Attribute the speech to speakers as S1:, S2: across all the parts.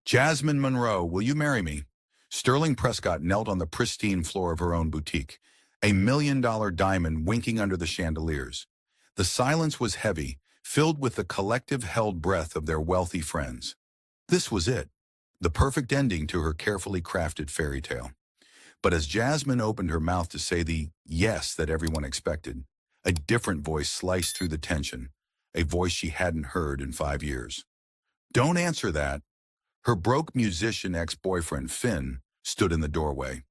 S1: Jasmine Monroe, will you marry me? Sterling Prescott knelt on the pristine floor of her own boutique, a $1 million diamond winking under the chandeliers. The silence was heavy, filled with the collective held breath of their wealthy friends. This was it, the perfect ending to her carefully crafted fairy tale. But as Jasmine opened her mouth to say the yes that everyone expected, a different voice sliced through the tension, a voice she hadn't heard in 5 years. Don't answer that. Her broke musician ex-boyfriend, Finn, stood in the doorway.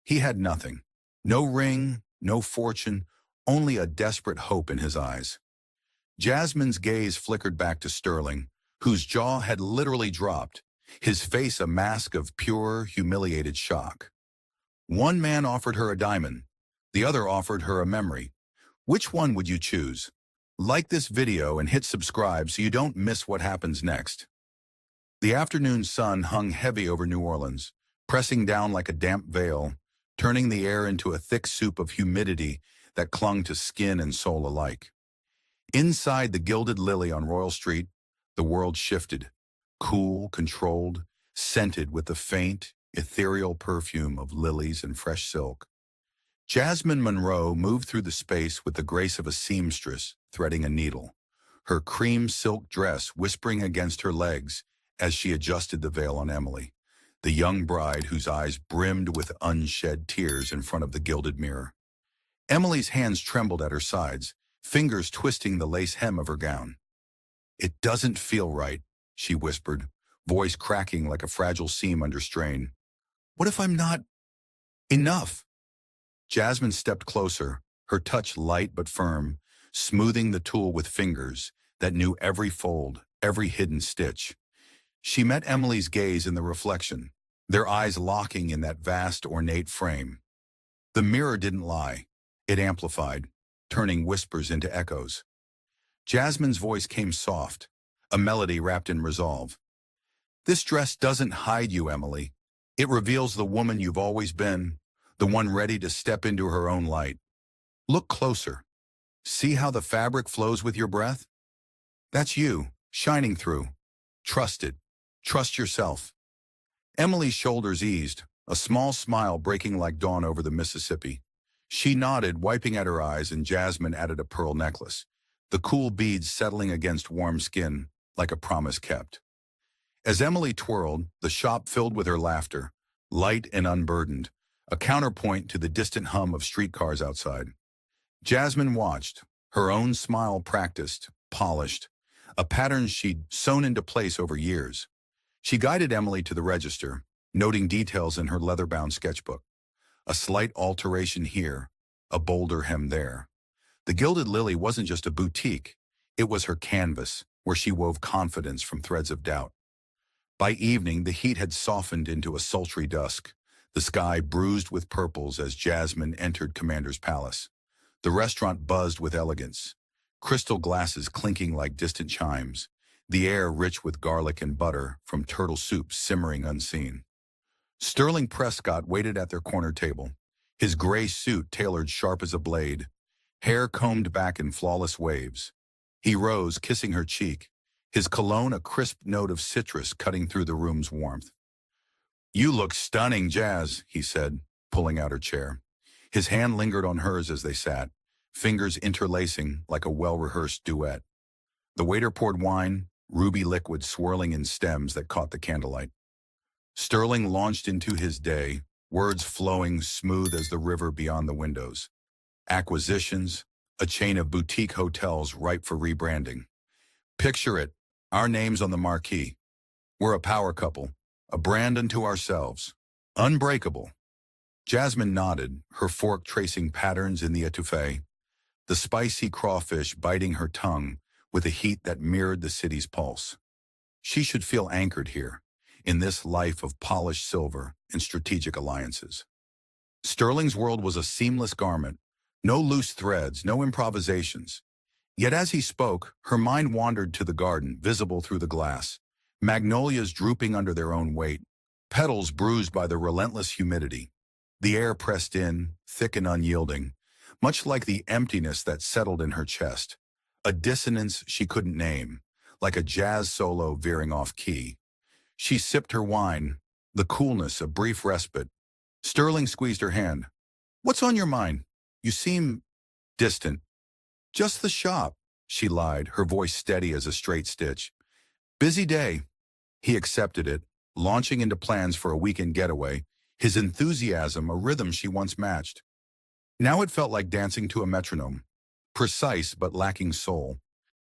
S1: He had nothing. No ring, no fortune, only a desperate hope in his eyes. Jasmine's gaze flickered back to Sterling, whose jaw had literally dropped, his face a mask of pure, humiliated shock. One man offered her a diamond. The other offered her a memory. Which one would you choose? Like this video and hit subscribe so you don't miss what happens next. The afternoon sun hung heavy over New Orleans, pressing down like a damp veil, turning the air into a thick soup of humidity that clung to skin and soul alike. Inside the Gilded Lily on Royal Street, the world shifted, cool, controlled, scented with the faint, ethereal perfume of lilies and fresh silk. Jasmine Monroe moved through the space with the grace of a seamstress threading a needle, her cream silk dress whispering against her legs as she adjusted the veil on Emily, the young bride whose eyes brimmed with unshed tears in front of the gilded mirror. Emily's hands trembled at her sides, fingers twisting the lace hem of her gown. "It doesn't feel right," she whispered, voice cracking like a fragile seam under strain. "What if I'm not enough?" Jasmine stepped closer, her touch light but firm, smoothing the tulle with fingers that knew every fold, every hidden stitch. She met Emily's gaze in the reflection, their eyes locking in that vast, ornate frame. The mirror didn't lie. It amplified, turning whispers into echoes. Jasmine's voice came soft, a melody wrapped in resolve. "This dress doesn't hide you, Emily. It reveals the woman you've always been, the one ready to step into her own light. Look closer. See how the fabric flows with your breath? That's you, shining through. Trust it. Trust yourself." Emily's shoulders eased, a small smile breaking like dawn over the Mississippi. She nodded, wiping at her eyes, and Jasmine added a pearl necklace, the cool beads settling against warm skin like a promise kept. As Emily twirled, the shop filled with her laughter, light and unburdened, a counterpoint to the distant hum of streetcars outside. Jasmine watched, her own smile practiced, polished, a pattern she'd sewn into place over years. She guided Emily to the register, noting details in her leather-bound sketchbook. A slight alteration here, a bolder hem there. The Gilded Lily wasn't just a boutique, it was her canvas, where she wove confidence from threads of doubt. By evening, the heat had softened into a sultry dusk, the sky bruised with purples as Jasmine entered Commander's Palace. The restaurant buzzed with elegance, crystal glasses clinking like distant chimes, the air rich with garlic and butter from turtle soup simmering unseen. Sterling Prescott waited at their corner table, his gray suit tailored sharp as a blade, hair combed back in flawless waves. He rose, kissing her cheek, his cologne a crisp note of citrus cutting through the room's warmth. "You look stunning, Jazz," he said, pulling out her chair. His hand lingered on hers as they sat, fingers interlacing like a well-rehearsed duet. The waiter poured wine, ruby liquid swirling in stems that caught the candlelight. Sterling launched into his day, words flowing smooth as the river beyond the windows. Acquisitions, a chain of boutique hotels ripe for rebranding. Picture it, our names on the marquee. We're a power couple, a brand unto ourselves. Unbreakable. Jasmine nodded, her fork tracing patterns in the etouffee, the spicy crawfish biting her tongue with a heat that mirrored the city's pulse. She should feel anchored here, in this life of polished silver and strategic alliances. Sterling's world was a seamless garment, no loose threads, no improvisations. Yet as he spoke, her mind wandered to the garden, visible through the glass, magnolias drooping under their own weight, petals bruised by the relentless humidity. The air pressed in, thick and unyielding, much like the emptiness that settled in her chest, a dissonance she couldn't name, like a jazz solo veering off key. She sipped her wine, the coolness a brief respite. Sterling squeezed her hand. "What's on your mind? You seem distant." "Just the shop," she lied, her voice steady as a straight stitch. "Busy day." He accepted it, launching into plans for a weekend getaway, his enthusiasm a rhythm she once matched. Now it felt like dancing to a metronome, precise but lacking soul.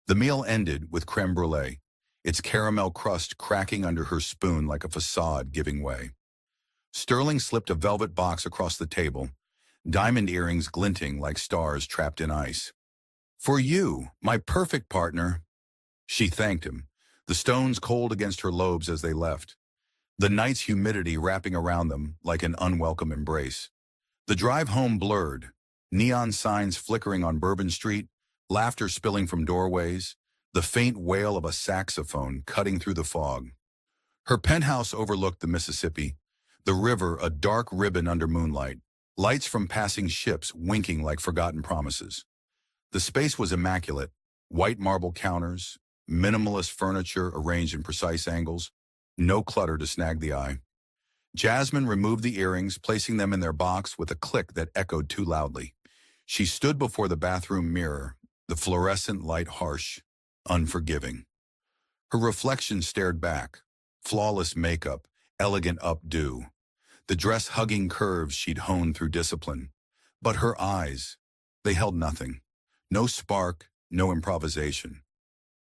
S1: The meal ended with creme brulee, its caramel crust cracking under her spoon like a facade giving way. Sterling slipped a velvet box across the table, diamond earrings glinting like stars trapped in ice. "For you, my perfect partner." She thanked him, the stones cold against her lobes as they left, the night's humidity wrapping around them like an unwelcome embrace. The drive home blurred, neon signs flickering on Bourbon Street, laughter spilling from doorways, the faint wail of a saxophone cutting through the fog. Her penthouse overlooked the Mississippi, the river a dark ribbon under moonlight, lights from passing ships winking like forgotten promises. The space was immaculate, white marble counters, minimalist furniture arranged in precise angles, no clutter to snag the eye. Jasmine removed the earrings, placing them in their box with a click that echoed too loudly. She stood before the bathroom mirror, the fluorescent light harsh, unforgiving. Her reflection stared back, flawless makeup, elegant updo, the dress-hugging curves she'd honed through discipline. But her eyes, they held nothing. No spark, no improvisation.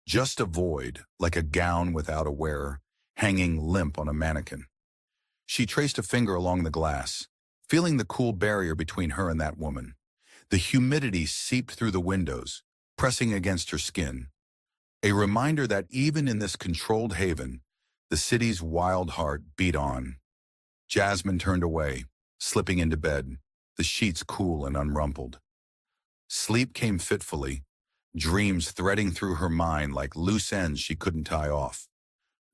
S1: Just a void, like a gown without a wearer, hanging limp on a mannequin. She traced a finger along the glass, feeling the cool barrier between her and that woman. The humidity seeped through the windows, pressing against her skin. A reminder that even in this controlled haven, the city's wild heart beat on. Jasmine turned away, slipping into bed, the sheets cool and unrumpled. Sleep came fitfully, dreams threading through her mind like loose ends she couldn't tie off.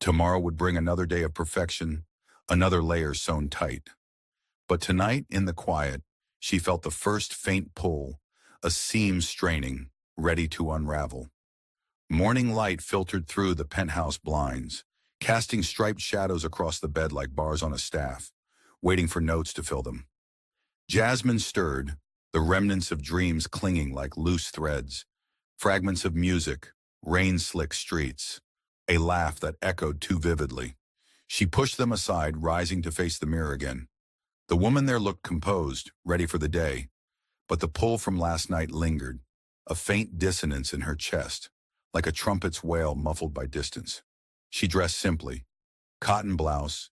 S1: Tomorrow would bring another day of perfection, another layer sewn tight. But tonight, in the quiet, she felt the first faint pull, a seam straining, ready to unravel. Morning light filtered through the penthouse blinds, casting striped shadows across the bed like bars on a staff, waiting for notes to fill them. Jasmine stirred, the remnants of dreams clinging like loose threads, fragments of music, rain-slick streets, a laugh that echoed too vividly. She pushed them aside, rising to face the mirror again. The woman there looked composed, ready for the day, but the pull from last night lingered, a faint dissonance in her chest, like a trumpet's wail muffled by distance. She dressed simply, cotton blouse,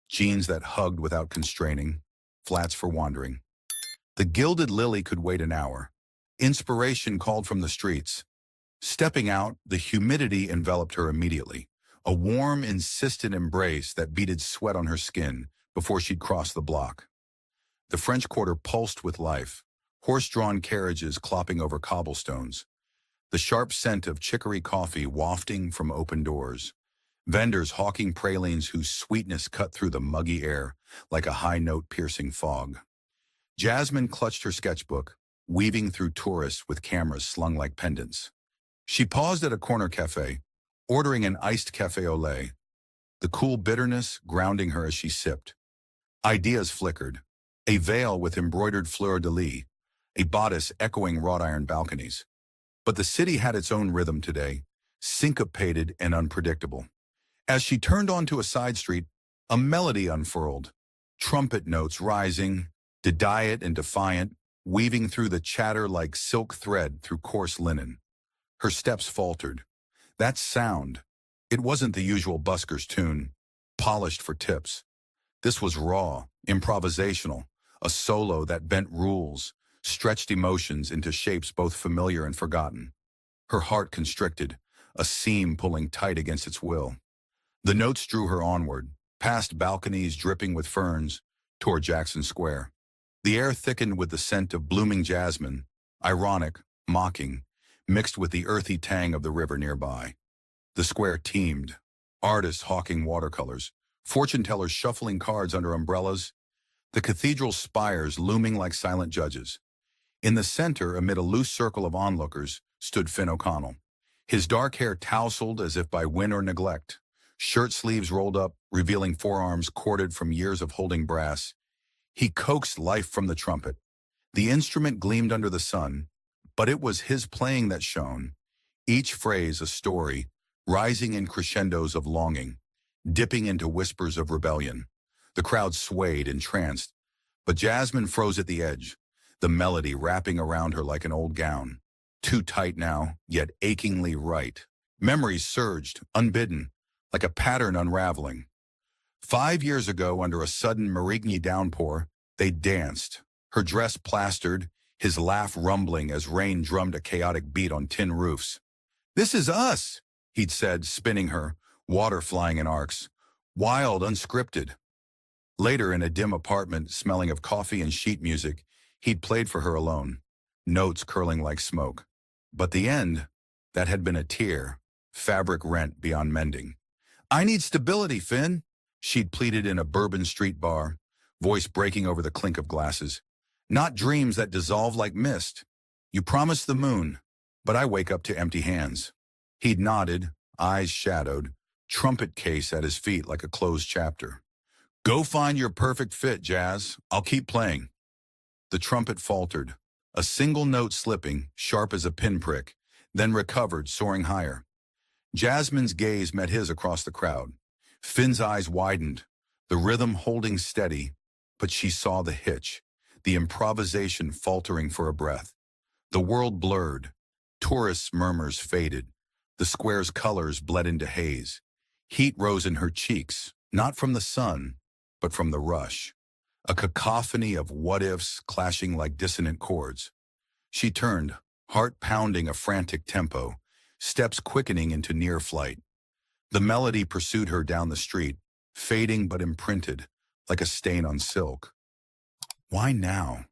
S1: jeans that hugged without constraining, flats for wandering. The gilded lily could wait an hour. Inspiration called from the streets. Stepping out, the humidity enveloped her immediately, a warm, insistent embrace that beaded sweat on her skin before she'd cross the block. The French Quarter pulsed with life, horse-drawn carriages clopping over cobblestones, the sharp scent of chicory coffee wafting from open doors, vendors hawking pralines whose sweetness cut through the muggy air like a high-note piercing fog. Jasmine clutched her sketchbook, weaving through tourists with cameras slung like pendants. She paused at a corner cafe, ordering an iced café au lait, the cool bitterness grounding her as she sipped. Ideas flickered, a veil with embroidered fleur-de-lis, a bodice echoing wrought-iron balconies. But the city had its own rhythm today, syncopated and unpredictable. As she turned onto a side street, a melody unfurled, trumpet notes rising, diet and defiant, weaving through the chatter like silk thread through coarse linen. Her steps faltered. That sound, it wasn't the usual busker's tune, polished for tips. This was raw, improvisational, a solo that bent rules, stretched emotions into shapes both familiar and forgotten. Her heart constricted, a seam pulling tight against its will. The notes drew her onward, past balconies dripping with ferns, toward Jackson Square. The air thickened with the scent of blooming jasmine, ironic, mocking, mixed with the earthy tang of the river nearby. The square teemed, artists hawking watercolors, fortune-tellers shuffling cards under umbrellas, the cathedral spires looming like silent judges. In the center, amid a loose circle of onlookers, stood Finn O'Connell, his dark hair tousled as if by wind or neglect, shirt sleeves rolled up, revealing forearms corded from years of holding brass. He coaxed life from the trumpet. The instrument gleamed under the sun, but it was his playing that shone, each phrase a story, rising in crescendos of longing, dipping into whispers of rebellion. The crowd swayed, entranced, but Jasmine froze at the edge, the melody wrapping around her like an old gown. Too tight now, yet achingly right. Memories surged, unbidden, like a pattern unraveling. 5 years ago, under a sudden Marigny downpour, they danced, her dress plastered, his laugh rumbling as rain drummed a chaotic beat on tin roofs. "This is us," he'd said, spinning her, water flying in arcs. Wild, unscripted. Later, in a dim apartment, smelling of coffee and sheet music, he'd played for her alone, notes curling like smoke. But the end, that had been a tear, fabric rent beyond mending. "I need stability, Finn," she'd pleaded in a Bourbon Street bar, voice breaking over the clink of glasses. "Not dreams that dissolve like mist. You promised the moon, but I wake up to empty hands." He'd nodded, eyes shadowed, trumpet case at his feet like a closed chapter. "Go find your perfect fit, Jazz. I'll keep playing." The trumpet faltered, a single note slipping, sharp as a pinprick, then recovered, soaring higher. Jasmine's gaze met his across the crowd. Finn's eyes widened, the rhythm holding steady, but she saw the hitch, the improvisation faltering for a breath. The world blurred. Tourists' murmurs faded. The square's colors bled into haze. Heat rose in her cheeks, not from the sun, but from the rush. A cacophony of what-ifs clashing like dissonant chords. She turned, heart pounding a frantic tempo, steps quickening into near flight. The melody pursued her down the street, fading but imprinted, like a stain on silk. Why now?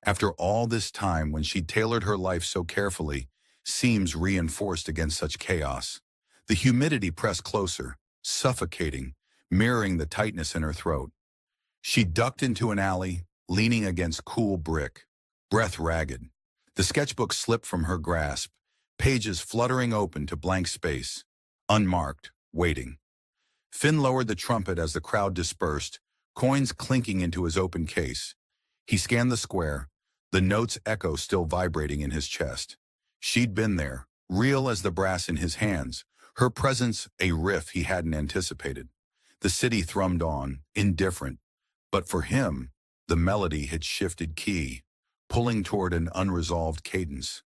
S1: After all this time, when she'd tailored her life so carefully, seams reinforced against such chaos. The humidity pressed closer, suffocating, mirroring the tightness in her throat. She ducked into an alley, leaning against cool brick, breath ragged. The sketchbook slipped from her grasp, pages fluttering open to blank space, unmarked, waiting. Finn lowered the trumpet as the crowd dispersed, coins clinking into his open case. He scanned the square, the notes echo still vibrating in his chest. She'd been there, real as the brass in his hands, her presence a riff he hadn't anticipated. The city thrummed on, indifferent, but for him, the melody had shifted key, pulling toward an unresolved cadence.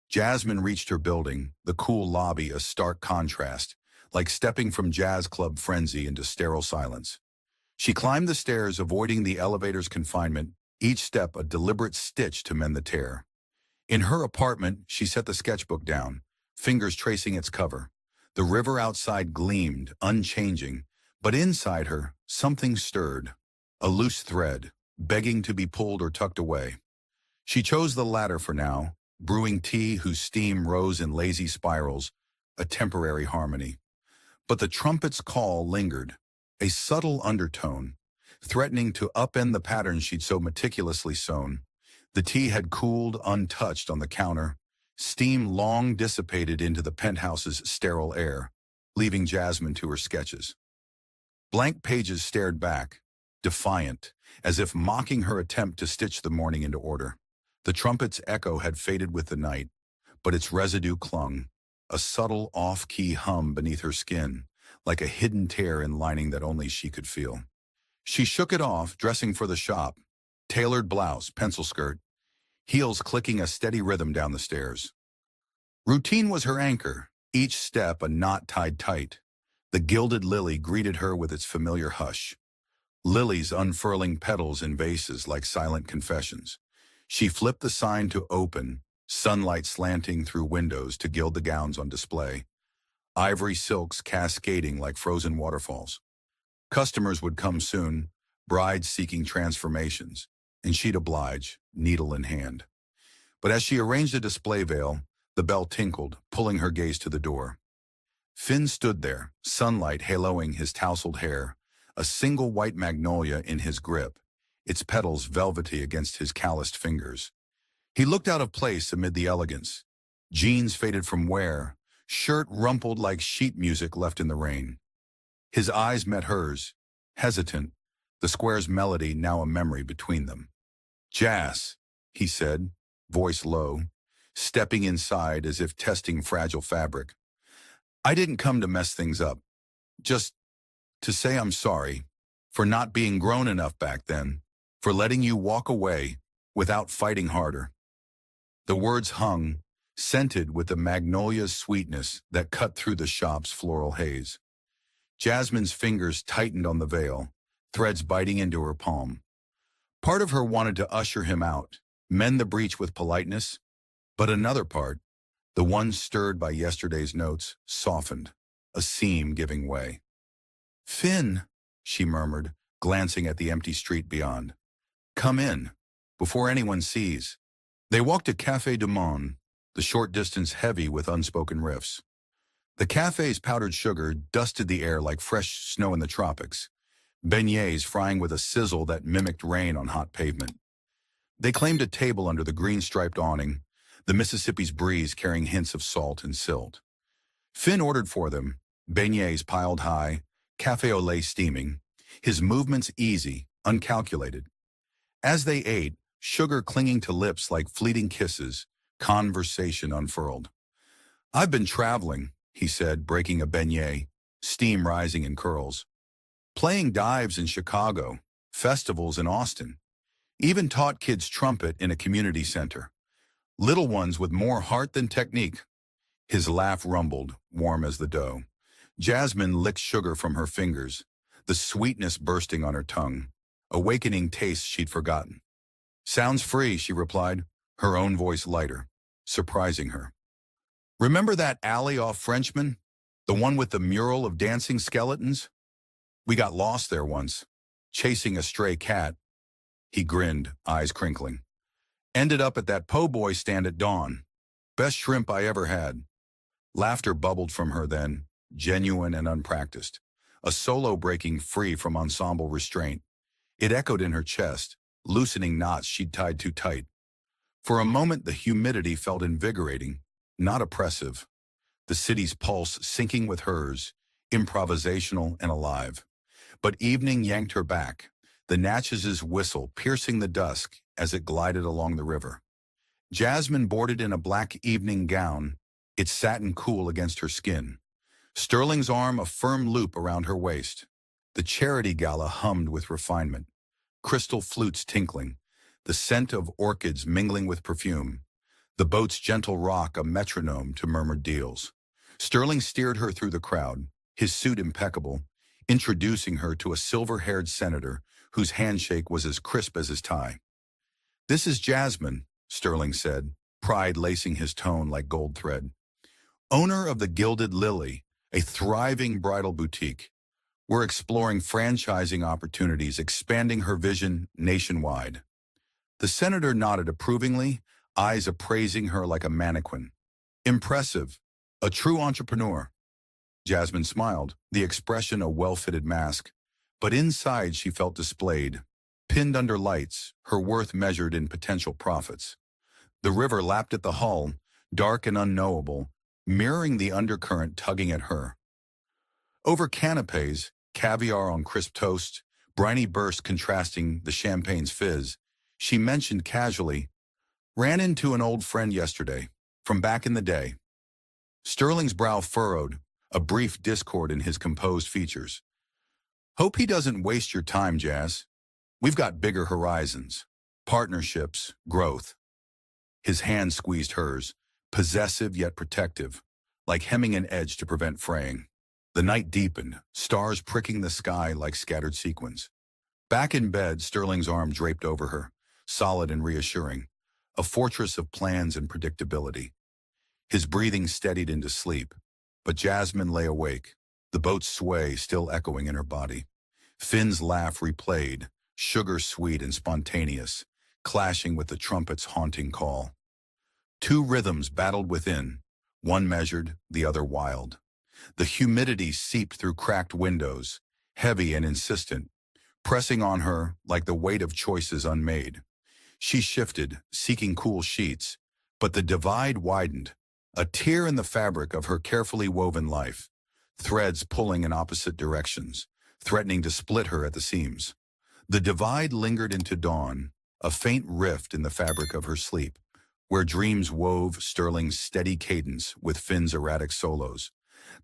S1: Jasmine reached her building, the cool lobby a stark contrast, like stepping from jazz club frenzy into sterile silence. She climbed the stairs, avoiding the elevator's confinement, each step a deliberate stitch to mend the tear. In her apartment, she set the sketchbook down, fingers tracing its cover. The river outside gleamed, unchanging, but inside her, something stirred, a loose thread, begging to be pulled or tucked away. She chose the latter for now, brewing tea whose steam rose in lazy spirals, a temporary harmony. But the trumpet's call lingered, a subtle undertone, threatening to upend the pattern she'd so meticulously sewn. The tea had cooled untouched on the counter, steam long dissipated into the penthouse's sterile air, leaving Jasmine to her sketches. Blank pages stared back, defiant, as if mocking her attempt to stitch the morning into order. The trumpet's echo had faded with the night, but its residue clung, a subtle off-key hum beneath her skin, like a hidden tear in lining that only she could feel. She shook it off, dressing for the shop, tailored blouse, pencil skirt, heels clicking a steady rhythm down the stairs. Routine was her anchor, each step a knot tied tight. The gilded lily greeted her with its familiar hush. Lilies unfurling petals in vases like silent confessions. She flipped the sign to open, sunlight slanting through windows to gild the gowns on display. Ivory silks cascading like frozen waterfalls. Customers would come soon, brides seeking transformations, and she'd oblige, needle in hand. But as she arranged a display veil, the bell tinkled, pulling her gaze to the door. Finn stood there, sunlight haloing his tousled hair, a single white magnolia in his grip, its petals velvety against his calloused fingers. He looked out of place amid the elegance. Jeans faded from wear, shirt rumpled like sheet music left in the rain. His eyes met hers, hesitant, the square's melody now a memory between them. "Jas," he said, voice low, stepping inside as if testing fragile fabric. "I didn't come to mess things up, just to say I'm sorry for not being grown enough back then, for letting you walk away without fighting harder." The words hung, scented with the magnolia's sweetness that cut through the shop's floral haze. Jasmine's fingers tightened on the veil, threads biting into her palm. Part of her wanted to usher him out, mend the breach with politeness, but another part, the one stirred by yesterday's notes, softened, a seam giving way. "Finn," she murmured, glancing at the empty street beyond. "Come in, before anyone sees." They walked to Café du Monde, the short distance heavy with unspoken riffs. The cafe's powdered sugar dusted the air like fresh snow in the tropics, beignets frying with a sizzle that mimicked rain on hot pavement. They claimed a table under the green-striped awning, the Mississippi's breeze carrying hints of salt and silt. Finn ordered for them, beignets piled high, café au lait steaming, his movements easy, uncalculated. As they ate, sugar clinging to lips like fleeting kisses, conversation unfurled. "I've been traveling," he said, breaking a beignet, steam rising in curls. "Playing dives in Chicago, festivals in Austin. Even taught kids trumpet in a community center. Little ones with more heart than technique." His laugh rumbled, warm as the dough. Jasmine licked sugar from her fingers, the sweetness bursting on her tongue, awakening tastes she'd forgotten. "Sounds free," she replied, her own voice lighter, surprising her. "Remember that alley off Frenchman? The one with the mural of dancing skeletons? We got lost there once, chasing a stray cat." He grinned, eyes crinkling. "Ended up at that po' boy stand at dawn. Best shrimp I ever had." Laughter bubbled from her then, genuine and unpracticed, a solo breaking free from ensemble restraint. It echoed in her chest, loosening knots she'd tied too tight. For a moment the humidity felt invigorating, not oppressive. The city's pulse syncing with hers, improvisational and alive. But evening yanked her back, the Natchez' whistle piercing the dusk as it glided along the river. Jasmine boarded in a black evening gown, its satin cool against her skin. Sterling's arm a firm loop around her waist. The charity gala hummed with refinement, crystal flutes tinkling, the scent of orchids mingling with perfume, the boat's gentle rock a metronome to murmured deals. Sterling steered her through the crowd, his suit impeccable, introducing her to a silver-haired senator whose handshake was as crisp as his tie. "This is Jasmine," Sterling said, pride lacing his tone like gold thread. "Owner of the Gilded Lily, a thriving bridal boutique. We're exploring franchising opportunities, expanding her vision nationwide." The senator nodded approvingly, eyes appraising her like a mannequin. "Impressive. A true entrepreneur." Jasmine smiled, the expression a well-fitted mask. But inside she felt displayed, pinned under lights, her worth measured in potential profits. The river lapped at the hull, dark and unknowable, mirroring the undercurrent tugging at her. Over canapes, caviar on crisp toast, briny burst contrasting the champagne's fizz, she mentioned casually, "Ran into an old friend yesterday, from back in the day." Sterling's brow furrowed, a brief discord in his composed features. "Hope he doesn't waste your time, Jas. We've got bigger horizons, partnerships, growth." His hand squeezed hers, possessive yet protective, like hemming an edge to prevent fraying. The night deepened, stars pricking the sky like scattered sequins. Back in bed, Sterling's arm draped over her, solid and reassuring, a fortress of plans and predictability. His breathing steadied into sleep, but Jasmine lay awake, the boat's sway still echoing in her body. Finn's laugh replayed, sugar-sweet and spontaneous, clashing with the trumpet's haunting call. Two rhythms battled within, one measured, the other wild. The humidity seeped through cracked windows, heavy and insistent, pressing on her like the weight of choices unmade. She shifted, seeking cool sheets, but the divide widened, a tear in the fabric of her carefully woven life. threads pulling in opposite directions, threatening to split her at the seams. The divide lingered into dawn, a faint rift in the fabric of her sleep, where dreams wove Sterling's steady cadence with Finn's erratic solos,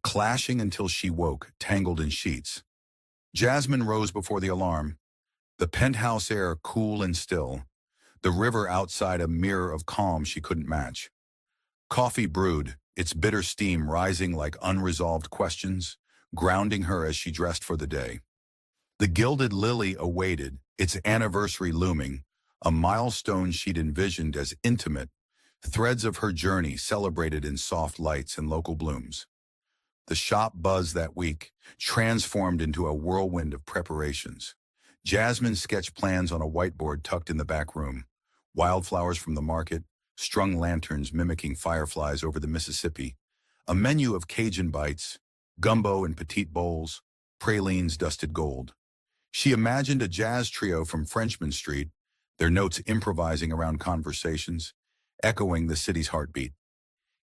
S1: clashing until she woke, tangled in sheets. Jasmine rose before the alarm, the penthouse air cool and still, the river outside a mirror of calm she couldn't match. Coffee brewed, its bitter steam rising like unresolved questions, grounding her as she dressed for the day. The gilded lily awaited, its anniversary looming, a milestone she'd envisioned as intimate, threads of her journey celebrated in soft lights and local blooms. The shop buzzed that week, transformed into a whirlwind of preparations. Jasmine sketched plans on a whiteboard tucked in the back room, wildflowers from the market, strung lanterns mimicking fireflies over the Mississippi, a menu of Cajun bites, gumbo in petite bowls, pralines dusted gold. She imagined a jazz trio from Frenchman Street, their notes improvising around conversations, echoing the city's heartbeat.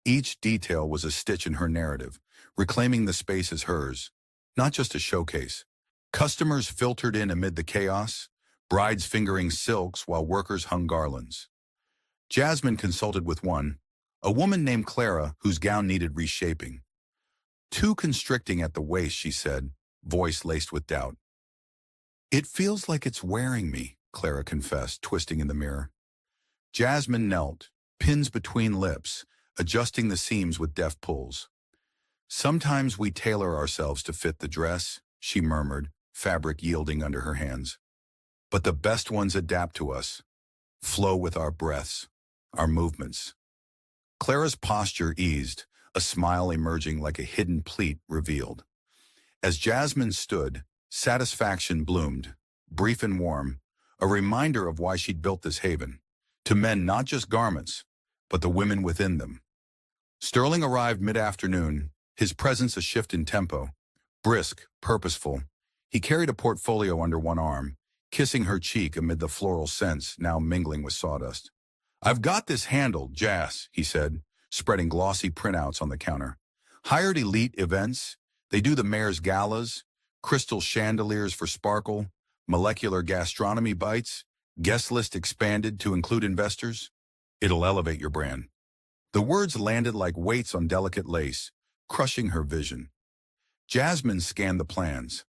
S1: Each detail was a stitch in her narrative, reclaiming the space as hers, not just a showcase. Customers filtered in amid the chaos, brides fingering silks while workers hung garlands. Jasmine consulted with one, a woman named Clara whose gown needed reshaping. Too constricting at the waist, she said, voice laced with doubt. It feels like it's wearing me, Clara confessed, twisting in the mirror. Jasmine knelt, pins between lips, adjusting the seams with deft pulls. Sometimes we tailor ourselves to fit the dress, she murmured, fabric yielding under her hands. But the best ones adapt to us, flow with our breaths, our movements. Clara's posture eased, a smile emerging like a hidden pleat revealed. As Jasmine stood, satisfaction bloomed, brief and warm, a reminder of why she'd built this haven. To mend not just garments, but the women within them. Sterling arrived mid-afternoon, his presence a shift in tempo. Brisk, purposeful, he carried a portfolio under one arm, kissing her cheek amid the floral scents now mingling with sawdust. I've got this handled, Jas, he said, spreading glossy printouts on the counter. Hired elite events, they do the mayor's galas, crystal chandeliers for sparkle, molecular gastronomy bites, guest list expanded to include investors. It'll elevate your brand. The words landed like weights on delicate lace, crushing her vision. Jasmine scanned the plans.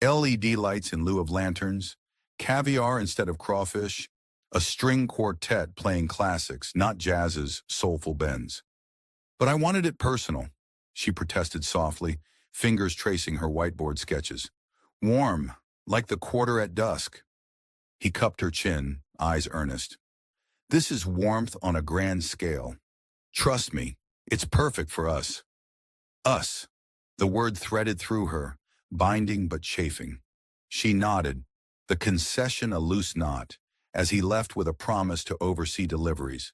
S1: LED lights in lieu of lanterns, caviar instead of crawfish, a string quartet playing classics, not jazz's soulful bends. But I wanted it personal, she protested softly, fingers tracing her whiteboard sketches. Warm, like the quarter at dusk. He cupped her chin, eyes earnest. This is warmth on a grand scale. Trust me, it's perfect for us. Us. The word threaded through her, binding but chafing. She nodded, the concession a loose knot, as he left with a promise to oversee deliveries.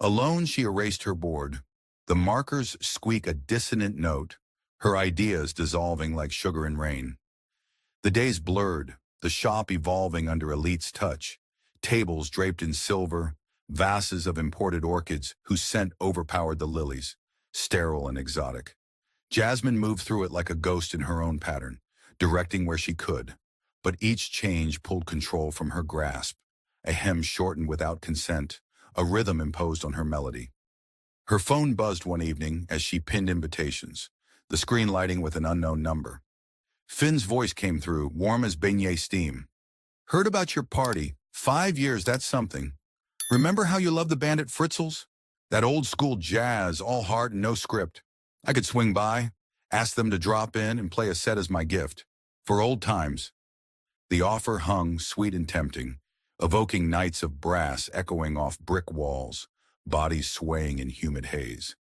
S1: Alone, she erased her board. The markers squeak a dissonant note, her ideas dissolving like sugar in rain. The days blurred, the shop evolving under Elite's touch, tables draped in silver, vases of imported orchids whose scent overpowered the lilies, sterile and exotic. Jasmine moved through it like a ghost in her own pattern, directing where she could, but each change pulled control from her grasp, a hem shortened without consent, a rhythm imposed on her melody. Her phone buzzed one evening as she pinned invitations, the screen lighting with an unknown number. Finn's voice came through, warm as beignet steam. Heard about your party. 5 years, that's something. Remember how you loved the band at Fritzl's? That old school jazz, all heart and no script. I could swing by, ask them to drop in and play a set as my gift. For old times. The offer hung, sweet and tempting, evoking nights of brass echoing off brick walls, bodies swaying in humid haze.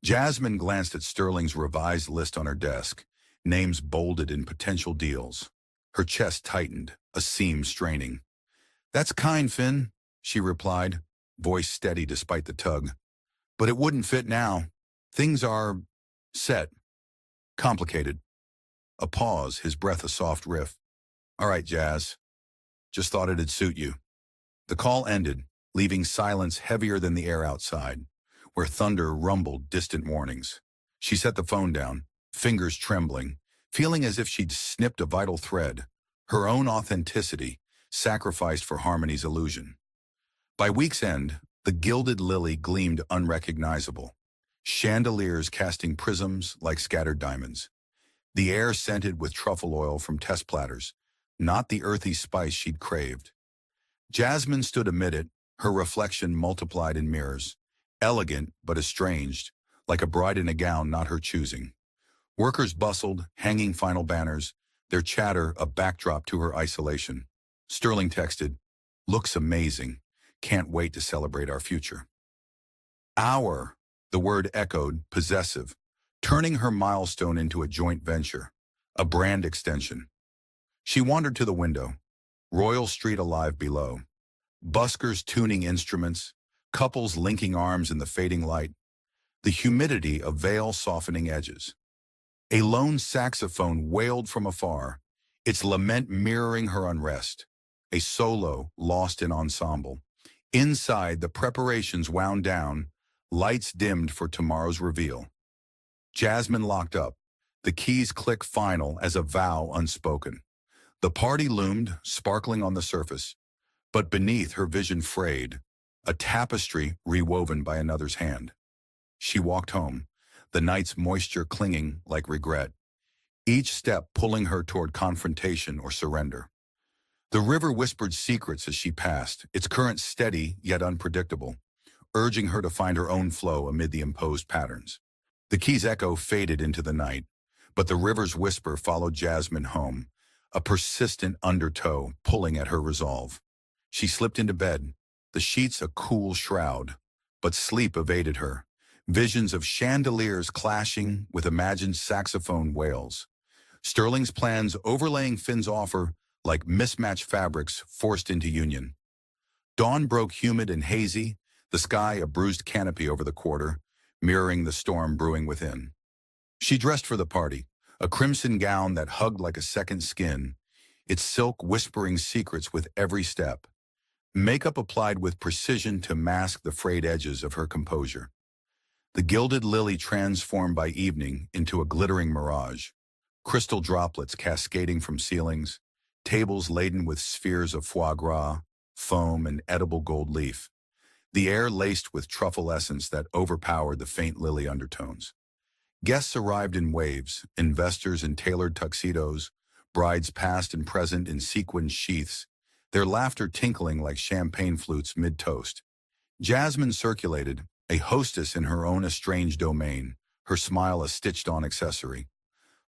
S1: Jasmine glanced at Sterling's revised list on her desk, names bolded in potential deals. Her chest tightened, a seam straining. That's kind, Finn, she replied, voice steady despite the tug. But it wouldn't fit now. Things are set. Complicated. A pause, his breath a soft riff. All right, Jazz. Just thought it'd suit you. The call ended, leaving silence heavier than the air outside, where thunder rumbled distant warnings. She set the phone down, fingers trembling, feeling as if she'd snipped a vital thread, her own authenticity, sacrificed for Harmony's illusion. By week's end, the gilded lily gleamed unrecognizable, chandeliers casting prisms like scattered diamonds. The air scented with truffle oil from test platters, not the earthy spice she'd craved. Jasmine stood amid it, her reflection multiplied in mirrors, elegant but estranged, like a bride in a gown not her choosing. Workers bustled, hanging final banners, their chatter a backdrop to her isolation. Sterling texted, "Looks amazing. Can't wait to celebrate our future." Our, the word echoed, possessive, turning her milestone into a joint venture, a brand extension. She wandered to the window, Royal Street alive below, buskers tuning instruments, couples linking arms in the fading light, the humidity of veil softening edges. A lone saxophone wailed from afar, its lament mirroring her unrest, a solo lost in ensemble. Inside, the preparations wound down, lights dimmed for tomorrow's reveal. Jasmine locked up, the keys click final as a vow unspoken. The party loomed, sparkling on the surface, but beneath her vision frayed, a tapestry rewoven by another's hand. She walked home, the night's moisture clinging like regret, each step pulling her toward confrontation or surrender. The river whispered secrets as she passed, its current steady yet unpredictable, urging her to find her own flow amid the imposed patterns. The key's echo faded into the night, but the river's whisper followed Jasmine home, a persistent undertow pulling at her resolve. She slipped into bed, the sheets a cool shroud, but sleep evaded her, visions of chandeliers clashing with imagined saxophone wails. Sterling's plans overlaying Finn's offer like mismatched fabrics forced into union. Dawn broke humid and hazy, the sky a bruised canopy over the quarter, mirroring the storm brewing within. She dressed for the party, a crimson gown that hugged like a second skin, its silk whispering secrets with every step. Makeup applied with precision to mask the frayed edges of her composure. The gilded lily transformed by evening into a glittering mirage, crystal droplets cascading from ceilings, tables laden with spheres of foie gras, foam, and edible gold leaf. The air laced with truffle essence that overpowered the faint lily undertones. Guests arrived in waves, investors in tailored tuxedos, brides past and present in sequined sheaths, their laughter tinkling like champagne flutes mid-toast. Jasmine circulated, a hostess in her own estranged domain, her smile a stitched-on accessory.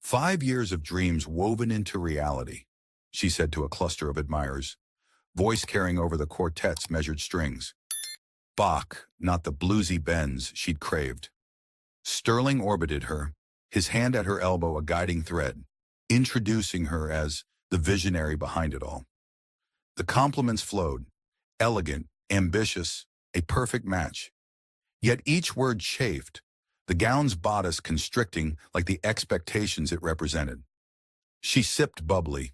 S1: 5 years of dreams woven into reality, she said to a cluster of admirers, voice carrying over the quartet's measured strings. Bach, not the bluesy bends she'd craved. Sterling orbited her, his hand at her elbow a guiding thread, introducing her as the visionary behind it all. The compliments flowed, elegant, ambitious, a perfect match. Yet each word chafed, the gown's bodice constricting like the expectations it represented. She sipped bubbly,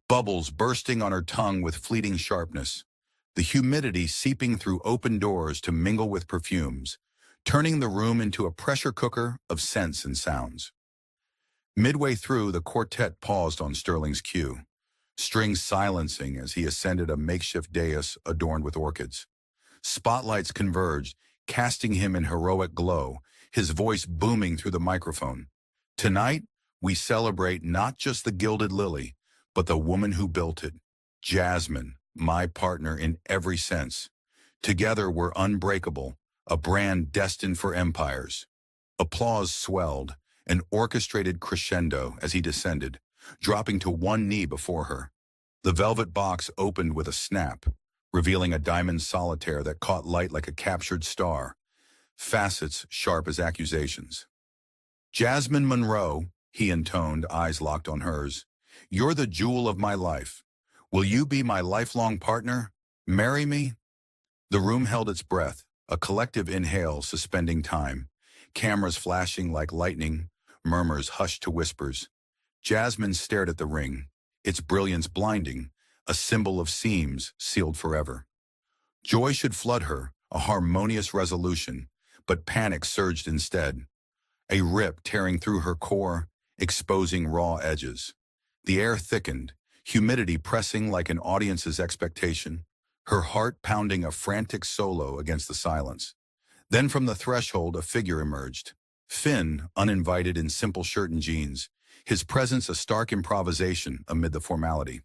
S1: bubbles bursting on her tongue with fleeting sharpness, the humidity seeping through open doors to mingle with perfumes, turning the room into a pressure cooker of scents and sounds. Midway through, the quartet paused on Sterling's cue, strings silencing as he ascended a makeshift dais adorned with orchids. Spotlights converged, casting him in heroic glow, his voice booming through the microphone. Tonight, we celebrate not just the gilded lily, but the woman who built it, Jasmine, my partner in every sense. Together we're unbreakable, a brand destined for empires. Applause swelled, an orchestrated crescendo as he descended, dropping to one knee before her. The velvet box opened with a snap, revealing a diamond solitaire that caught light like a captured star, facets sharp as accusations. Jasmine Monroe, he intoned, eyes locked on hers, you're the jewel of my life. Will you be my lifelong partner? Marry me? The room held its breath, a collective inhale suspending time, cameras flashing like lightning, murmurs hushed to whispers. Jasmine stared at the ring, its brilliance blinding, a symbol of seams sealed forever. Joy should flood her, a harmonious resolution, but panic surged instead. A rip tearing through her core, exposing raw edges. The air thickened, humidity pressing like an audience's expectation, her heart pounding a frantic solo against the silence. Then from the threshold a figure emerged. Finn, uninvited in simple shirt and jeans, his presence a stark improvisation amid the formality.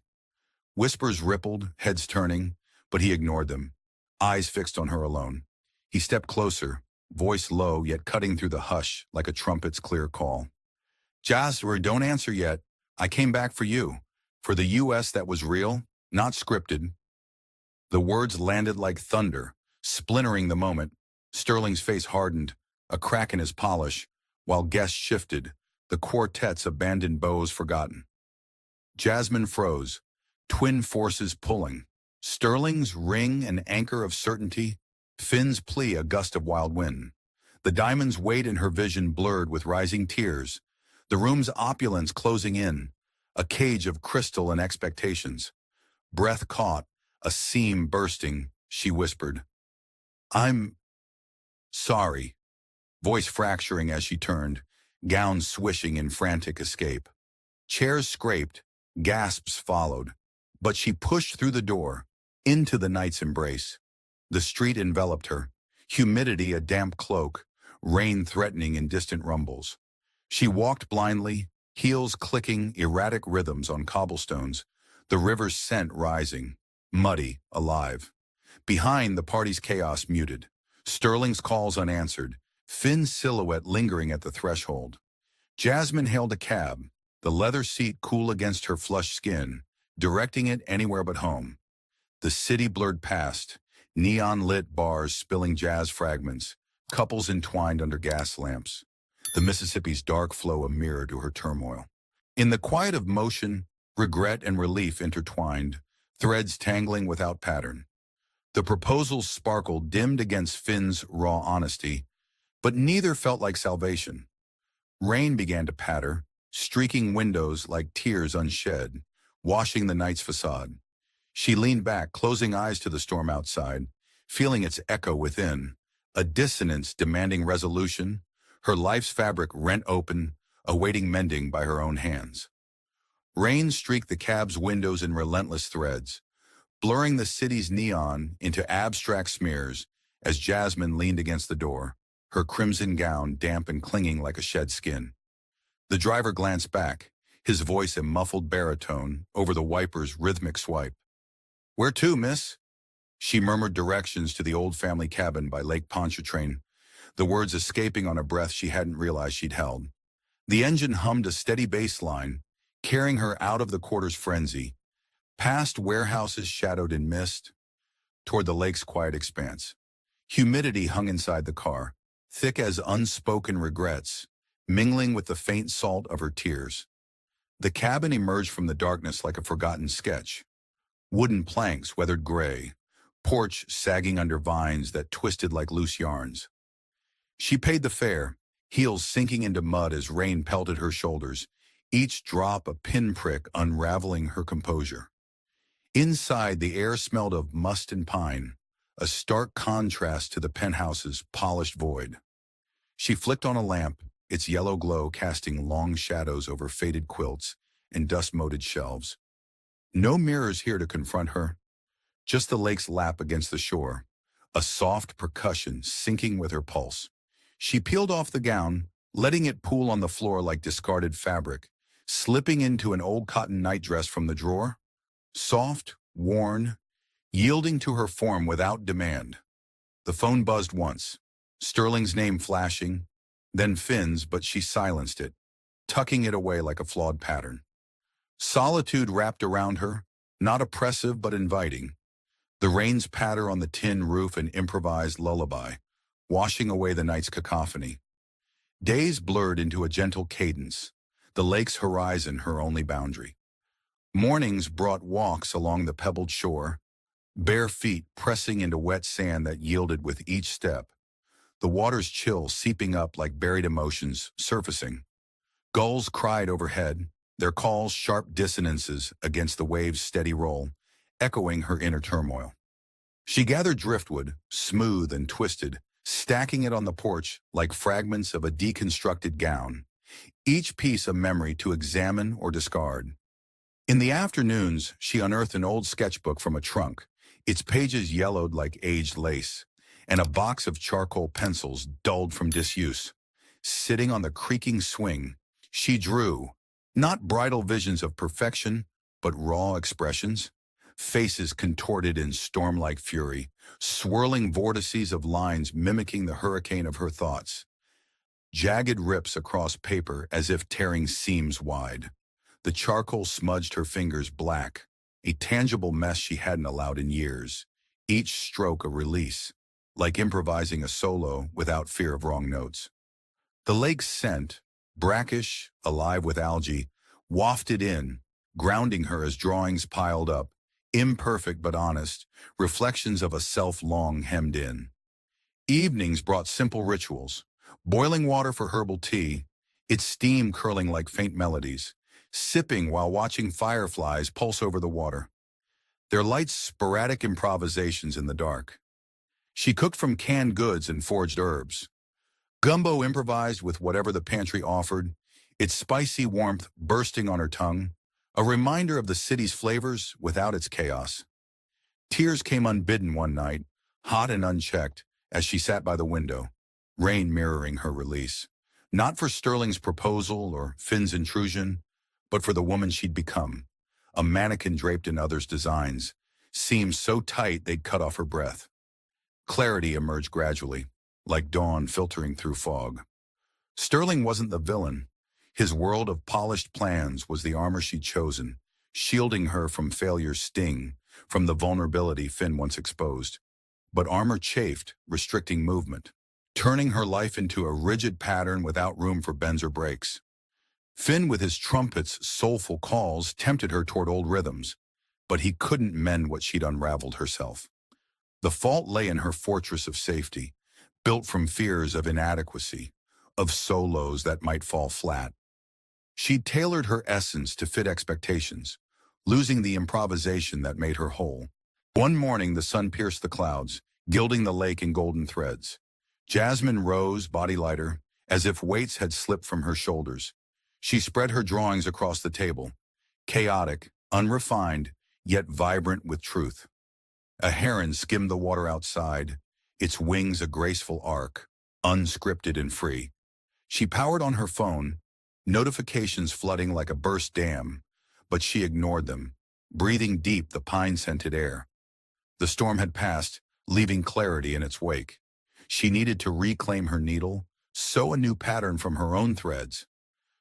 S1: Whispers rippled, heads turning, but he ignored them, eyes fixed on her alone. He stepped closer, voice low yet cutting through the hush like a trumpet's clear call. Jasper, don't answer yet. I came back for you. For the U.S. that was real, not scripted. The words landed like thunder, splintering the moment. Sterling's face hardened, a crack in his polish, while guests shifted, the quartet's abandoned bows forgotten. Jasmine froze, twin forces pulling. Sterling's ring an anchor of certainty, Finn's plea a gust of wild wind. The diamond's weight in her vision blurred with rising tears, the room's opulence closing in, a cage of crystal and expectations. Breath caught, a seam bursting, she whispered. I'm sorry. Voice fracturing as she turned, gown swishing in frantic escape. Chairs scraped, gasps followed, but she pushed through the door, into the night's embrace. The street enveloped her, humidity a damp cloak, rain threatening in distant rumbles. She walked blindly, heels clicking erratic rhythms on cobblestones, the river's scent rising, muddy, alive. Behind, the party's chaos muted, Sterling's calls unanswered, Finn's silhouette lingering at the threshold. Jasmine hailed a cab, the leather seat cool against her flushed skin, directing it anywhere but home. The city blurred past, neon-lit bars spilling jazz fragments, couples entwined under gas lamps. The Mississippi's dark flow a mirror to her turmoil. In the quiet of motion, regret and relief intertwined, threads tangling without pattern. The proposals sparkled dimmed against Finn's raw honesty, but neither felt like salvation. Rain began to patter, streaking windows like tears unshed, washing the night's facade. She leaned back, closing eyes to the storm outside, feeling its echo within, a dissonance demanding resolution, her life's fabric rent open, awaiting mending by her own hands. Rain streaked the cab's windows in relentless threads, blurring the city's neon into abstract smears as Jasmine leaned against the door, her crimson gown damp and clinging like a shed skin. The driver glanced back, his voice a muffled baritone over the wiper's rhythmic swipe. "Where to, miss?" She murmured directions to the old family cabin by Lake Pontchartrain, the words escaping on a breath she hadn't realized she'd held. The engine hummed a steady bass line, carrying her out of the quarter's frenzy, past warehouses shadowed in mist, toward the lake's quiet expanse. Humidity hung inside the car, thick as unspoken regrets, mingling with the faint salt of her tears. The cabin emerged from the darkness like a forgotten sketch. Wooden planks weathered gray, porch sagging under vines that twisted like loose yarns. She paid the fare, heels sinking into mud as rain pelted her shoulders, each drop a pinprick unraveling her composure. Inside, the air smelled of must and pine, a stark contrast to the penthouse's polished void. She flicked on a lamp, its yellow glow casting long shadows over faded quilts and dust-moated shelves. No mirrors here to confront her, just the lake's lap against the shore, a soft percussion syncing with her pulse. She peeled off the gown, letting it pool on the floor like discarded fabric, slipping into an old cotton nightdress from the drawer, soft, worn, yielding to her form without demand. The phone buzzed once, Sterling's name flashing, then Finn's, but she silenced it, tucking it away like a flawed pattern. Solitude wrapped around her, not oppressive but inviting. The rain's patter on the tin roof an improvised lullaby, washing away the night's cacophony. Days blurred into a gentle cadence, the lake's horizon her only boundary. Mornings brought walks along the pebbled shore, bare feet pressing into wet sand that yielded with each step, the water's chill seeping up like buried emotions surfacing. Gulls cried overhead, their calls sharp dissonances against the wave's steady roll, echoing her inner turmoil. She gathered driftwood, smooth and twisted, stacking it on the porch like fragments of a deconstructed gown, each piece a memory to examine or discard. In the afternoons, she unearthed an old sketchbook from a trunk, its pages yellowed like aged lace, and a box of charcoal pencils dulled from disuse. Sitting on the creaking swing, she drew, not bridal visions of perfection, but raw expressions, faces contorted in storm-like fury, swirling vortices of lines mimicking the hurricane of her thoughts, jagged rips across paper as if tearing seams wide. The charcoal smudged her fingers black, a tangible mess she hadn't allowed in years, each stroke a release, like improvising a solo without fear of wrong notes. The lake's scent, brackish, alive with algae, wafted in, grounding her as drawings piled up, imperfect but honest, reflections of a self long hemmed in. Evenings brought simple rituals, boiling water for herbal tea, its steam curling like faint melodies, sipping while watching fireflies pulse over the water, their lights sporadic improvisations in the dark. She cooked from canned goods and foraged herbs. Gumbo improvised with whatever the pantry offered, its spicy warmth bursting on her tongue, a reminder of the city's flavors without its chaos. Tears came unbidden one night, hot and unchecked, as she sat by the window, rain mirroring her release. Not for Sterling's proposal or Finn's intrusion, but for the woman she'd become, a mannequin draped in others' designs, seams so tight they'd cut off her breath. Clarity emerged gradually, like dawn filtering through fog. Sterling wasn't the villain. His world of polished plans was the armor she'd chosen, shielding her from failure's sting, from the vulnerability Finn once exposed. But armor chafed, restricting movement, turning her life into a rigid pattern without room for bends or breaks. Finn, with his trumpet's soulful calls, tempted her toward old rhythms, but he couldn't mend what she'd unraveled herself. The fault lay in her fortress of safety, built from fears of inadequacy, of solos that might fall flat. She'd tailored her essence to fit expectations, losing the improvisation that made her whole. One morning, the sun pierced the clouds, gilding the lake in golden threads. Jasmine rose, body lighter, as if weights had slipped from her shoulders. She spread her drawings across the table, chaotic, unrefined, yet vibrant with truth. A heron skimmed the water outside, its wings a graceful arc, unscripted and free. She powered on her phone, notifications flooding like a burst dam, but she ignored them, breathing deep the pine-scented air. The storm had passed, leaving clarity in its wake. She needed to reclaim her needle, sew a new pattern from her own threads.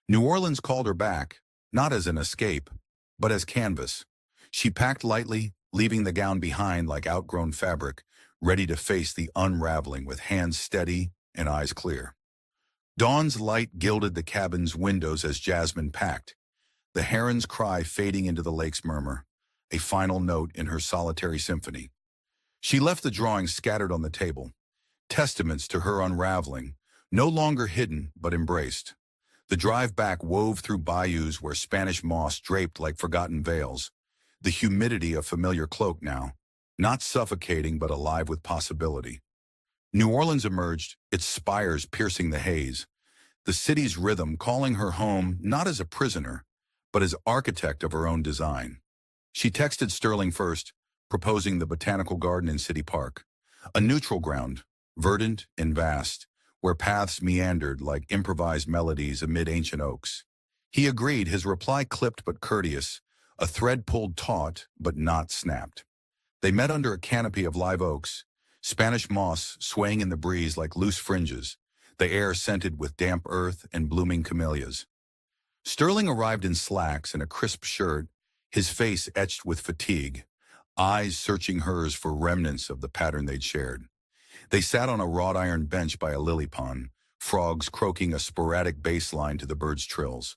S1: New Orleans called her back, not as an escape, but as canvas. She packed lightly, leaving the gown behind like outgrown fabric, ready to face the unraveling with hands steady and eyes clear. Dawn's light gilded the cabin's windows as Jasmine packed, the heron's cry fading into the lake's murmur, a final note in her solitary symphony. She left the drawings scattered on the table, testaments to her unraveling, no longer hidden but embraced. The drive back wove through bayous where Spanish moss draped like forgotten veils, the humidity a familiar cloak now, not suffocating but alive with possibility. New Orleans emerged, its spires piercing the haze, the city's rhythm calling her home not as a prisoner, but as architect of her own design. She texted Sterling first, proposing the botanical garden in City Park, a neutral ground, verdant and vast, where paths meandered like improvised melodies amid ancient oaks. He agreed, his reply clipped but courteous, a thread pulled taut but not snapped. They met under a canopy of live oaks, Spanish moss swaying in the breeze like loose fringes, the air scented with damp earth and blooming camellias. Sterling arrived in slacks and a crisp shirt, his face etched with fatigue, eyes searching hers for remnants of the pattern they'd shared. They sat on a wrought iron bench by a lily pond, frogs croaking a sporadic bass line to the birds' trills.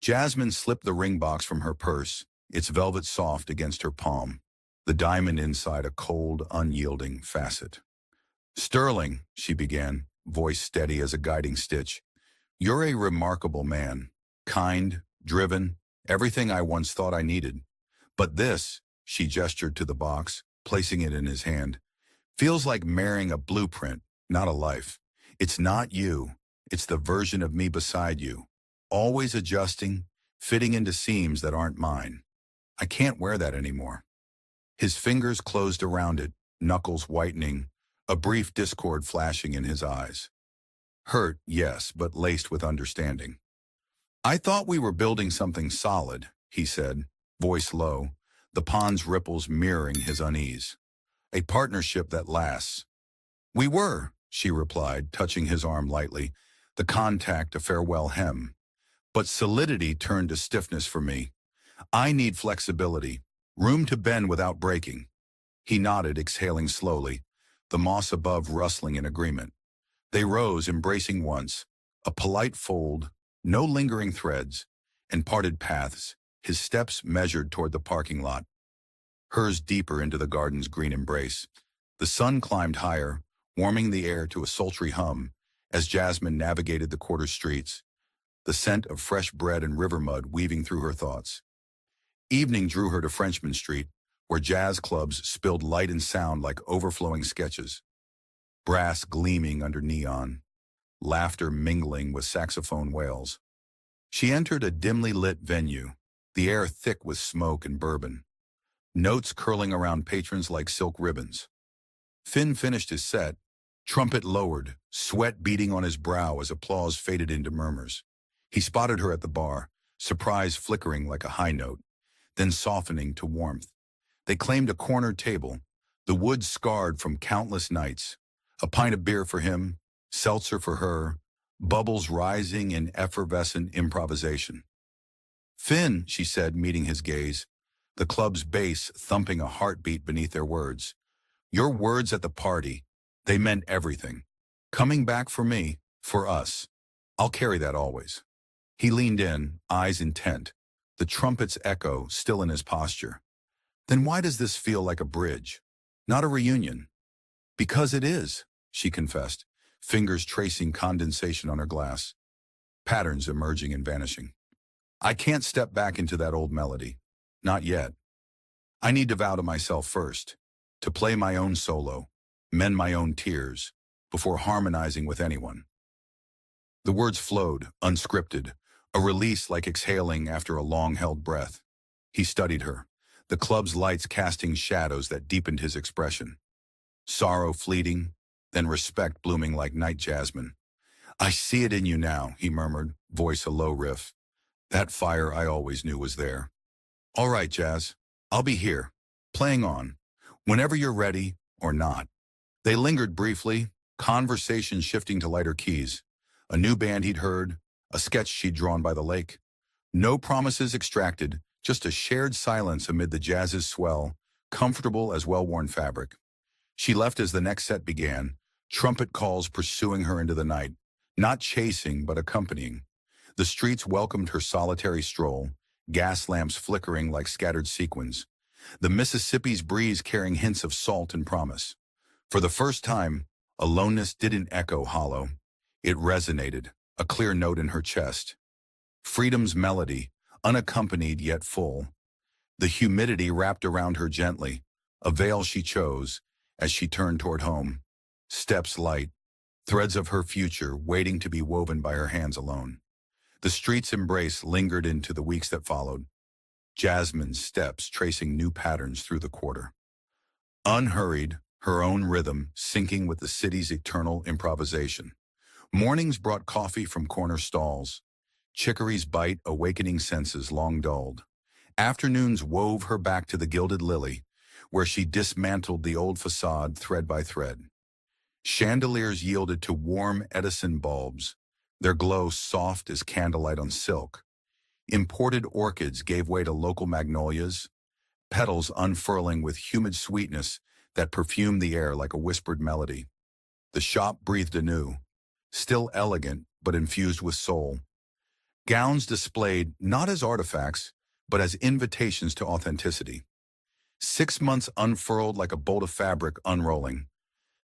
S1: Jasmine slipped the ring box from her purse, its velvet soft against her palm, the diamond inside a cold, unyielding facet. "Sterling," she began, voice steady as a guiding stitch, "you're a remarkable man, kind, driven, everything I once thought I needed. But this," she gestured to the box, placing it in his hand, "feels like marrying a blueprint, not a life. It's not you. It's the version of me beside you, always adjusting, fitting into seams that aren't mine. I can't wear that anymore. His fingers closed around it, knuckles whitening, a brief discord flashing in his eyes. Hurt, yes, but laced with understanding. I thought we were building something solid, he said, voice low, the pond's ripples mirroring his unease. A partnership that lasts. We were, she replied, touching his arm lightly, the contact a farewell hem. But solidity turned to stiffness for me. I need flexibility, room to bend without breaking. He nodded, exhaling slowly, the moss above rustling in agreement. They rose, embracing once, a polite fold, no lingering threads, and parted paths, his steps measured toward the parking lot, hers deeper into the garden's green embrace. The sun climbed higher, warming the air to a sultry hum, as Jasmine navigated the quarter streets, the scent of fresh bread and river mud weaving through her thoughts. Evening drew her to Frenchman Street, where jazz clubs spilled light and sound like overflowing sketches. Brass gleaming under neon, laughter mingling with saxophone wails. She entered a dimly lit venue, the air thick with smoke and bourbon, notes curling around patrons like silk ribbons. Finn finished his set, trumpet lowered, sweat beading on his brow as applause faded into murmurs. He spotted her at the bar, surprise flickering like a high note, then softening to warmth. They claimed a corner table, the wood scarred from countless nights, a pint of beer for him, seltzer for her, bubbles rising in effervescent improvisation. Finn, she said, meeting his gaze, the club's bass thumping a heartbeat beneath their words. Your words at the party, they meant everything. Coming back for me, for us. I'll carry that always. He leaned in, eyes intent, the trumpet's echo still in his posture. Then why does this feel like a bridge, not a reunion? Because it is, she confessed, fingers tracing condensation on her glass, patterns emerging and vanishing. I can't step back into that old melody. Not yet. I need to vow to myself first, to play my own solo, mend my own tears, before harmonizing with anyone. The words flowed, unscripted, a release like exhaling after a long-held breath. He studied her, the club's lights casting shadows that deepened his expression. Sorrow fleeting, then respect blooming like night jasmine. I see it in you now, he murmured, voice a low riff. That fire I always knew was there. All right, Jazz, I'll be here, playing on, whenever you're ready or not. They lingered briefly, conversation shifting to lighter keys. A new band he'd heard, a sketch she'd drawn by the lake. No promises extracted, just a shared silence amid the jazz's swell, comfortable as well-worn fabric. She left as the next set began, trumpet calls pursuing her into the night, not chasing but accompanying. The streets welcomed her solitary stroll, gas lamps flickering like scattered sequins, the Mississippi's breeze carrying hints of salt and promise. For the first time, aloneness didn't echo hollow. It resonated, a clear note in her chest. Freedom's melody, unaccompanied yet full. The humidity wrapped around her gently, a veil she chose as she turned toward home. Steps light, threads of her future waiting to be woven by her hands alone. The street's embrace lingered into the weeks that followed, Jasmine's steps tracing new patterns through the quarter. Unhurried, her own rhythm syncing with the city's eternal improvisation. Mornings brought coffee from corner stalls, chicory's bite awakening senses long dulled. Afternoons wove her back to the Gilded Lily, where she dismantled the old facade thread by thread. Chandeliers yielded to warm Edison bulbs, their glow soft as candlelight on silk. Imported orchids gave way to local magnolias, petals unfurling with humid sweetness that perfumed the air like a whispered melody. The shop breathed anew, still elegant but infused with soul. Gowns displayed not as artifacts, but as invitations to authenticity. 6 months unfurled like a bolt of fabric unrolling.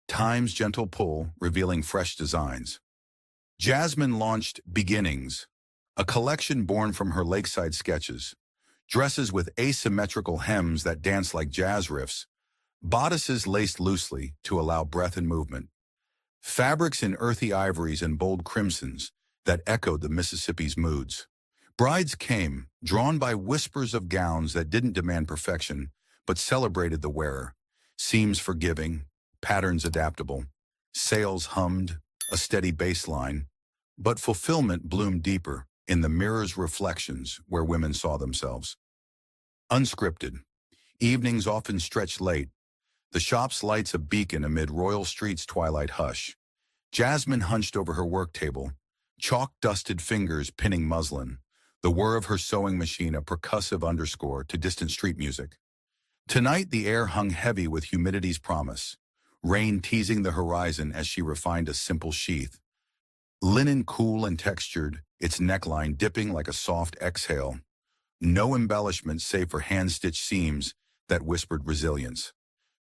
S1: Time's gentle pull revealing fresh designs. Jasmine launched Beginnings, a collection born from her lakeside sketches. Dresses with asymmetrical hems that dance like jazz riffs, bodices laced loosely to allow breath and movement. Fabrics in earthy ivories and bold crimsons, that echoed the Mississippi's moods. Brides came, drawn by whispers of gowns that didn't demand perfection, but celebrated the wearer. Seams forgiving, patterns adaptable. Sales hummed, a steady baseline. But fulfillment bloomed deeper, in the mirror's reflections where women saw themselves. Unscripted. Evenings often stretched late. The shop's lights a beacon amid Royal Street's twilight hush. Jasmine hunched over her work table, chalk-dusted fingers pinning muslin, the whir of her sewing machine a percussive underscore to distant street music. Tonight the air hung heavy with humidity's promise, rain teasing the horizon as she refined a simple sheath. Linen cool and textured, its neckline dipping like a soft exhale. No embellishment save for hand-stitched seams that whispered resilience.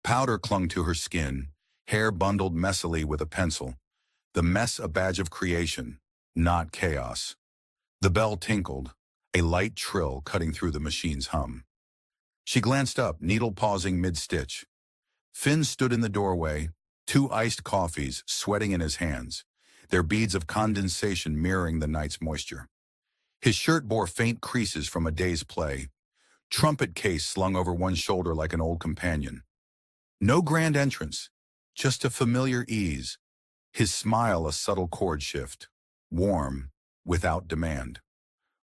S1: Powder clung to her skin, hair bundled messily with a pencil. The mess a badge of creation, not chaos. The bell tinkled, a light trill cutting through the machine's hum. She glanced up, needle pausing mid-stitch. Finn stood in the doorway, 2 iced coffees sweating in his hands, their beads of condensation mirroring the night's moisture. His shirt bore faint creases from a day's play, trumpet case slung over one shoulder like an old companion. No grand entrance, just a familiar ease, his smile a subtle chord shift, warm, without demand.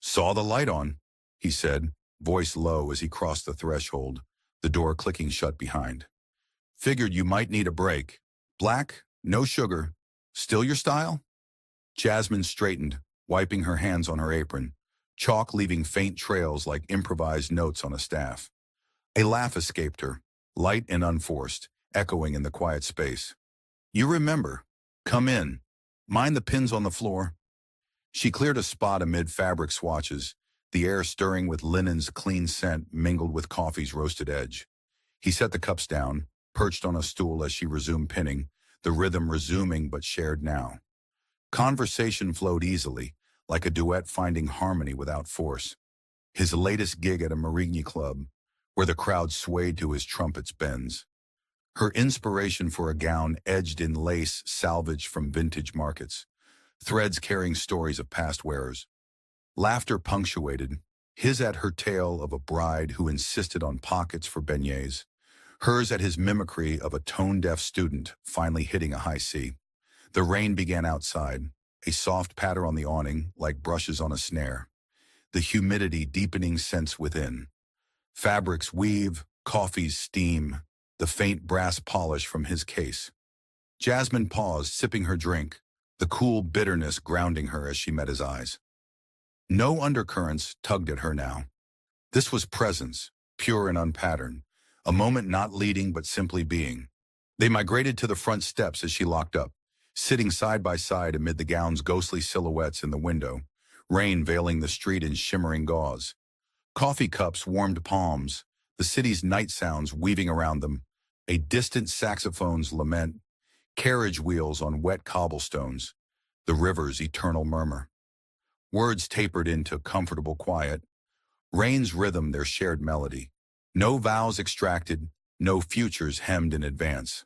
S1: "Saw the light on," he said, voice low as he crossed the threshold, the door clicking shut behind. "Figured you might need a break. Black, no sugar. Still your style?" Jasmine straightened, wiping her hands on her apron, chalk leaving faint trails like improvised notes on a staff. A laugh escaped her, light and unforced, echoing in the quiet space. "You remember. Come in. Mind the pins on the floor?" She cleared a spot amid fabric swatches, the air stirring with linen's clean scent mingled with coffee's roasted edge. He set the cups down, perched on a stool as she resumed pinning, the rhythm resuming but shared now. Conversation flowed easily, like a duet finding harmony without force. His latest gig at a Marigny club, where the crowd swayed to his trumpet's bends. Her inspiration for a gown edged in lace salvaged from vintage markets, threads carrying stories of past wearers. Laughter punctuated, his at her tale of a bride who insisted on pockets for beignets, hers at his mimicry of a tone-deaf student finally hitting a high C. The rain began outside, a soft patter on the awning like brushes on a snare, the humidity deepening sense within. Fabrics weave, coffees steam, the faint brass polish from his case. Jasmine paused, sipping her drink, the cool bitterness grounding her as she met his eyes. No undercurrents tugged at her now. This was presence, pure and unpatterned, a moment not leading but simply being. They migrated to the front steps as she locked up, sitting side by side amid the gown's ghostly silhouettes in the window, rain veiling the street in shimmering gauze. Coffee cups warmed palms, the city's night sounds weaving around them, a distant saxophone's lament, carriage wheels on wet cobblestones, the river's eternal murmur. Words tapered into comfortable quiet, rain's rhythm their shared melody. No vows extracted, no futures hemmed in advance.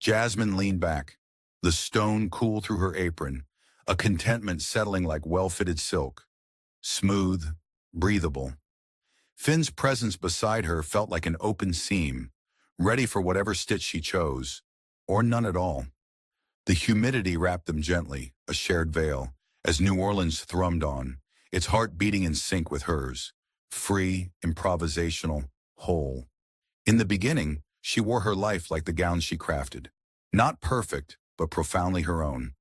S1: Jasmine leaned back, the stone cool through her apron, a contentment settling like well-fitted silk. Smooth, breathable. Finn's presence beside her felt like an open seam, ready for whatever stitch she chose, or none at all. The humidity wrapped them gently, a shared veil, as New Orleans thrummed on, its heart beating in sync with hers, free, improvisational, whole. In the beginning, she wore her life like the gown she crafted. Not perfect, but profoundly her own.